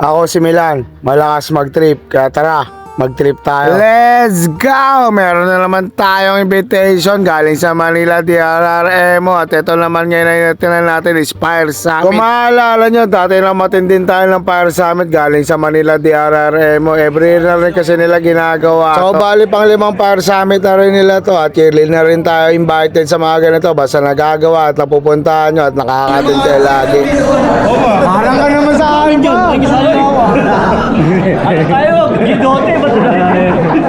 Ako si Milan, malakas mag-trip, kaya tara, mag-trip tayo. Let's go! Meron na naman tayong invitation galing sa Manila DRRMO at ito naman ngayon na natin is Fire Summit. Kung maalala nyo, dati lang matindin tayo ng Fire Summit galing sa Manila DRRMO. Every year na rin kasi nila ginagawa. So bali pang 5 Fire Summit na rin nila to at yearly na rin tayo invited sa mga ganito. Basta nagagawa at napupuntahan nyo at nakakatindi tayo lagi. Parang ka naman sa akin ba? Ano tayo? Gidote ba?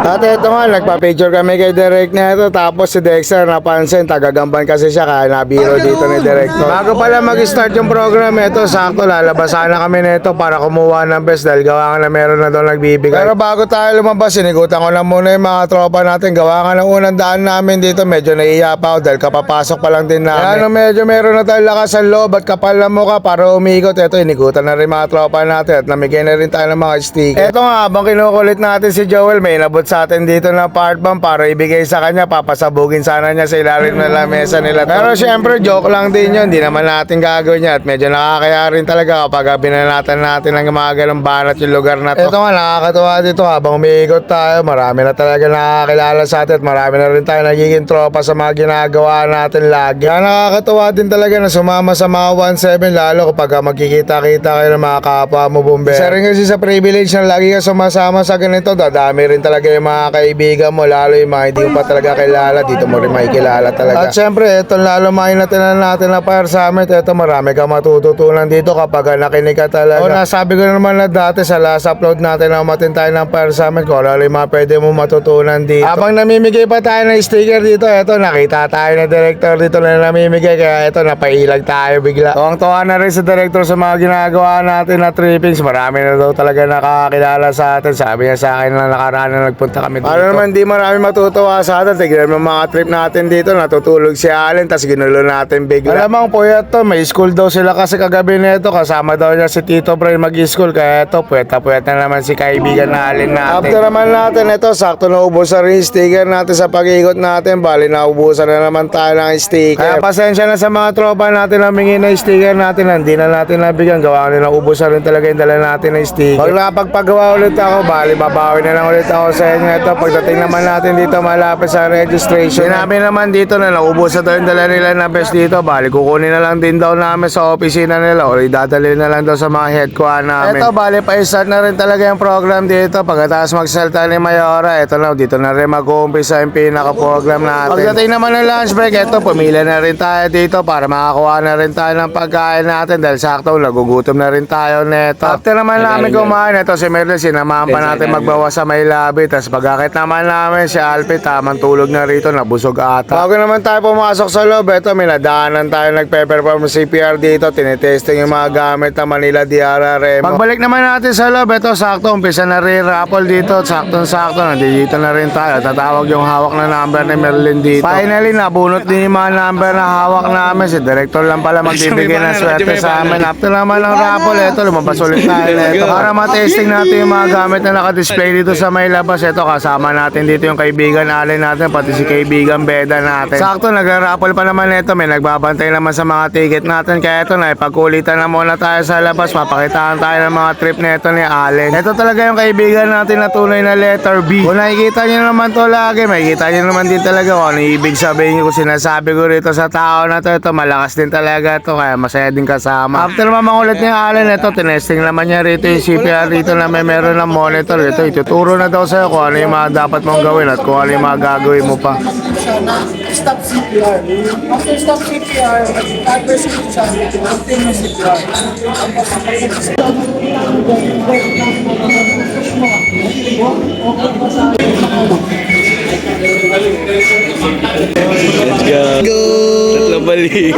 At ito nga, nagpa-picture kami kay Direk na ito. Tapos si Dexter napansin, tagagamban kasi siya kaya nabiro dito ni Director. Bago pala mag-start yung program, ito sakto lalabasan na kami nito para kumuha ng best dahil gawa nga na meron na doon nagbibigay. Pero bago tayo lumabas, sinigutan ko lang muna yung mga tropa natin. Gawa nga ng unang daan namin dito, medyo naiiya pa ako dahil kapapasok pa lang din namin. Kaya medyo meron na tayong lakas ang loob at kapal na mukha para umikot. Ito, inigutan na rin mga tropa natin at namigay na rin tayo ng mga sticker. Ito nga, habang kinukulit natin si Joel, may inabot sa atin dito na part bomb para ibigay sa kanya. Papasabugin sana niya sa ilalim ng lamesa nila. Pero syempre, joke lang din yun. Hindi naman natin gagawin niya at medyo nakakaya rin talaga kapag binanatan natin ng mga ganong banat yung lugar na to. Ito nga, nakakatuwa dito habang umiikot tayo. Marami na talaga nakakilala sa atin at marami na rin tayo nagiging tropa sa mga ginagawa natin lagi. Kaya nakakatuwa din talaga na sumama sa mga 1-7 lalo kapag magkikita-kita kayo ng mga kapwa mo bumbero. Isa rin kasi sa privilege na lagi ka sumasama sa ganito, dadami rin talaga yung mga kaibigan mo, lalo yung mga hindi mo pa talaga kilala, dito mo rin makikilala talaga. At syempre, ito lalo mainatinan natin na Fire Summit, ito marami ka matututunan dito kapag nakinig ka talaga. O nasabi ko na naman na dati sa last upload natin na umatin tayo ng Fire Summit, kung ano yung mga pwede mo matutunan dito. Habang namimigay pa tayo ng sticker dito, ito nakita tayo na director dito na namimigay, kaya ito napailag tayo bigla. Tuwang-tuwa na rin sa director sa mga ginagawa natin na trippings, marami na daw talaga nakakilala sa atin. Sabi niya sa akin na nakaraan na nagpunta kami dito. Ano naman di marami matutuwa sa atin. Tignan mo mga trip natin dito. Natutulog si Allen tas ginulo natin bigla. Alamang puyat to. May school daw sila kasi kagabi nito. Kasama daw niya si Tito Brian mag-school. Kaya ito puyat na naman si kaibigan na Allen natin. After naman natin ito, sakto na ubusan rin yung sticker natin sa pag-ikot natin. Bali na ubusan na naman tayo ng sticker. Kaya pasensya na sa mga tropa natin na mingi na sticker natin. Hindi na natin nabigyan. Gawa nila ubusan rin talaga yung dala natin ng sticker. Pag napagpagawa ulit ako, bali babawi na lang ulit ako sa inyo. Ito pagdating naman natin dito malapit sa registration. Sinabi naman dito na naubos na daw yung dala nila na best dito. Bali kukunin na lang din daw namin sa opisina nila o idadali na lang daw sa mga headquarter namin. Ito bali pa-start na rin talaga yung program dito. Pagkatapos magsalta ni Mayora, ito na dito na rin mag-uumpisa yung pinaka-program natin. Pagdating naman ng lunch break, ito pumila na rin tayo dito para makakuha na rin tayo ng pagkain natin dahil sakto nagugutom na rin tayo neto. After naman namin kumain, ito si Merle sinamahan pa natin magbawa sa may labi. Tapos pagkakit naman namin si Alpi, tamang tulog na rito, nabusog ata. Bago naman tayo pumasok sa loob, ito may nadaanan tayo nagpe-perform CPR dito, tinitesting yung mga gamit ng Manila DRRMO. Pagbalik naman natin sa loob, ito sakto, umpisa na rin raffle dito, sakto, nandito na rin tayo. Tatawag yung hawak na number ni Merlin dito. Finally, nabunot din yung mga number na hawak namin. Si Director lang pala magbibigay ng swerte sa amin. After naman ng raffle, ito lumabas ulit tayo nito para matesting natin yung mga gamit na nakadisplay dito sa may labas. Ito kasama natin dito yung kaibigan Allen natin, pati si kaibigan Beda natin. Sakto, nag-raffle pa naman ito. May nagbabantay naman sa mga ticket natin. Kaya ito na, ipagkulitan na muna tayo sa labas. Papakitaan tayo ng mga trip nito ni Allen. Ito talaga yung kaibigan natin na tunay na letter B. Kung nakikita nyo naman to lagi, makikita nyo naman din talaga kung ano ibig sabihin ko. Sinasabi ko rito sa tao na to, ito malakas din talaga to, kaya masaya din kasama. After naman makulit ni Allen, ito tinesting naman niya rito yung CPR dito na may meron ng monitor. Ito ituturo na daw sa'yo kung ano yung mga dapat mong gawin at kung ano yung mga gagawin mo pa. Stop CPR. After stop CPR, adverse siya, continue CPR. Let's go! Tatlong baliw.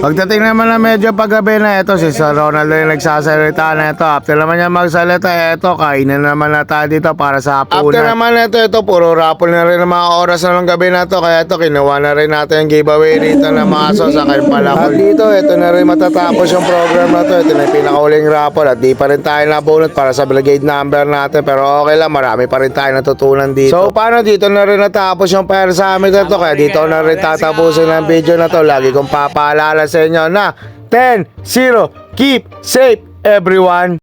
Pagdating naman na medyo paggabi na, ito si Sir Ronaldo yung nagsasalita na ito. After naman niya magsalita, ito kainin naman na tayo dito para sa hapunan. After naman ito puro raffle na rin ng mga oras na ng gabi na to. Kaya ito kinuha na rin natin yung giveaway dito na maso sa kayong palakol. At dito ito na rin matatapos yung program na to. Ito na yung pinakauling raffle at di pa rin tayo nabunot para sa brigade number natin. Pero okay lang, marami pa rin tayo natutunan dito. So paano dito na rin natapos yung Fire Summit na to. Kaya dito na rin tatapusin ang video na to. Lagi kong papaalala sa inyo na 10-0. Keep safe everyone.